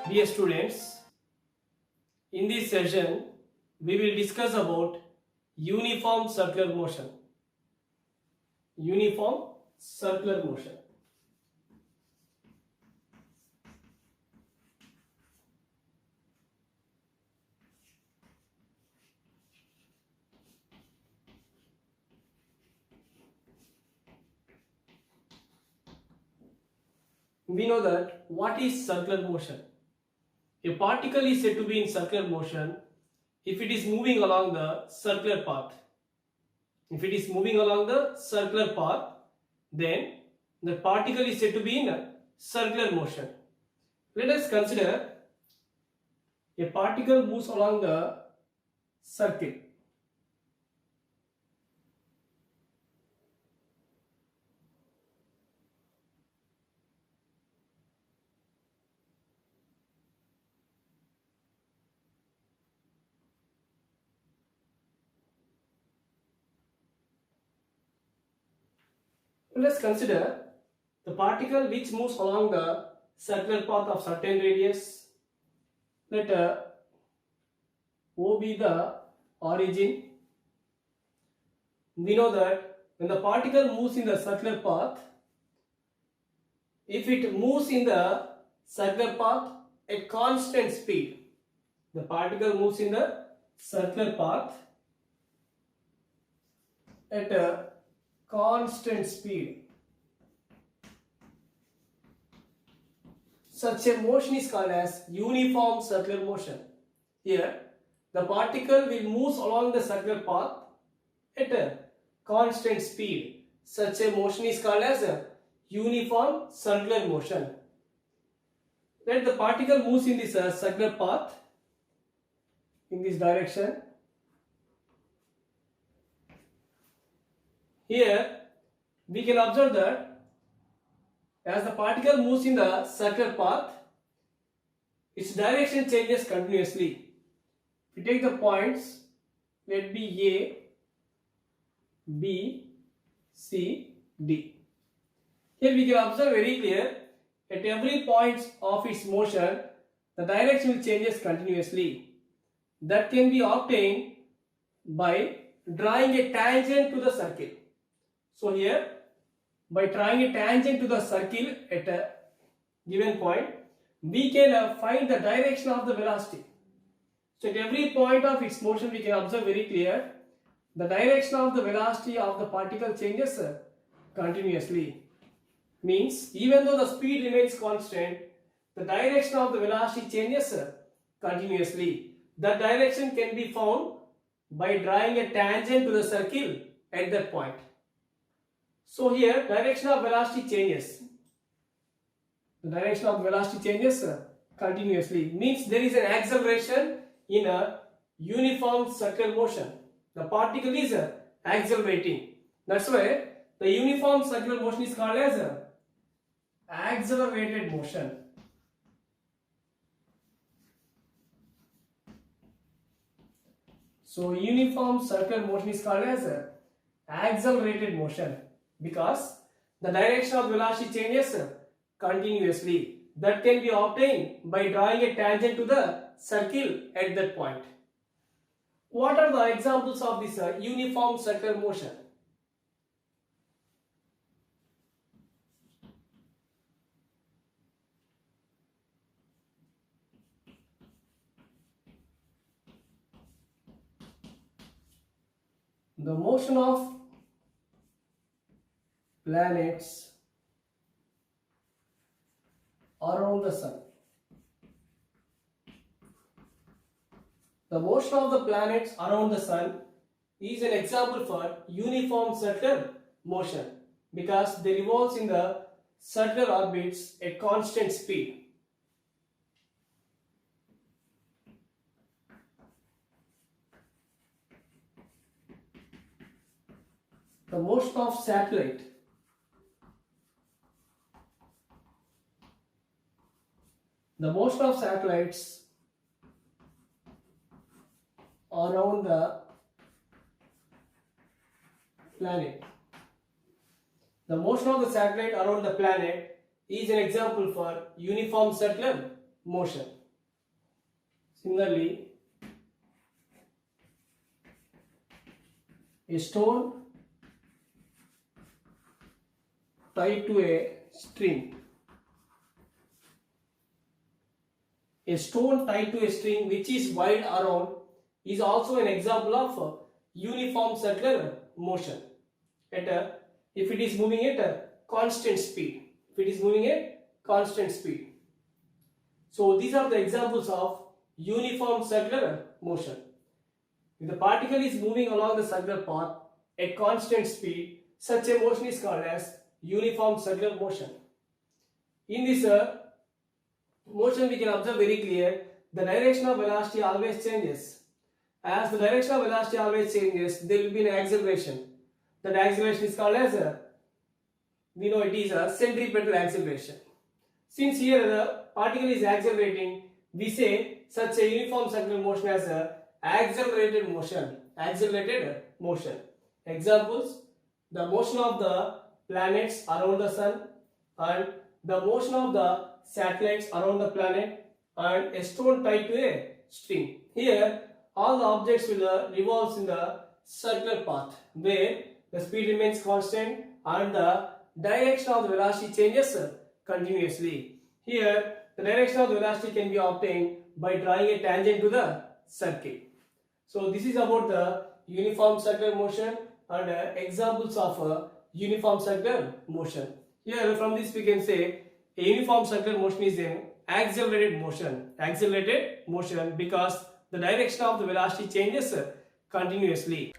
Dear students, in this session we will discuss about uniform circular motion. Uniform circular motion. We know that what is circular motion? A particle is said to be in circular motion if it is moving along the circular path. If it is moving along the circular path, then the particle is said to be in a circular motion. Let us consider a particle moves along the circle. Let us consider the particle which moves along the circular path of certain radius. Let O be the origin. We know that when the particle moves in the circular path, if it moves in the circular path at constant speed, the particle moves in the circular path at a constant speed. Such a motion is called as uniform circular motion. Here, the particle will move along the circular path at a constant speed. Such a motion is called as a uniform circular motion. Let the particle moves in this circular path in this direction. Here, we can observe that as the particle moves in the circular path, its direction changes continuously. If we take the points, let be A, B, C, D. Here we can observe very clear at every point of its motion, the direction will changes continuously. That can be obtained by drawing a tangent to the circle. So here, by drawing a tangent to the circle at a given point, we can find the direction of the velocity. So at every point of its motion, we can observe very clear the direction of the velocity of the particle changes continuously. Means even though the speed remains constant, the direction of the velocity changes continuously. That direction can be found by drawing a tangent to the circle at that point. So here direction of velocity changes. The direction of velocity changes continuously. Means there is an acceleration in a uniform circular motion. The particle is accelerating. That's why the uniform circular motion is called as accelerated motion. So uniform circular motion is called as accelerated motion because the direction of velocity changes continuously. That can be obtained by drawing a tangent to the circle at that point. What are the examples of this uniform circular motion? The motion of planets around the sun. The motion of the planets around the sun is an example for uniform circular motion because they revolve in the circular orbits at constant speed. The motion of satellite. The motion of satellites around the planet The motion of the satellite around the planet is an example for uniform circular motion. Similarly, a stone tied to a string. A stone tied to a string which is wide around is also an example of uniform circular motion. If it is moving at a constant speed. If it is moving at constant speed. So these are the examples of uniform circular motion. If the particle is moving along the circular path at constant speed, such a motion is called as uniform circular motion. In this motion we can observe very clear the direction of velocity always changes. As the direction of velocity always changes, there will be an acceleration. That acceleration is called as we know it is a centripetal acceleration. Since here the particle is accelerating, we say such a uniform circular motion as a accelerated motion. Accelerated motion. Examples: the motion of the planets around the sun, and the motion of the satellites around the planet, and a stone tied to a string. Here all the objects will revolve in the circular path where the speed remains constant and the direction of the velocity changes continuously. Here the direction of the velocity can be obtained by drawing a tangent to the circle. So this is about the uniform circular motion and examples of uniform circular motion. Here from this we can say a uniform circular motion is an accelerated motion. Accelerated motion because the direction of the velocity changes continuously.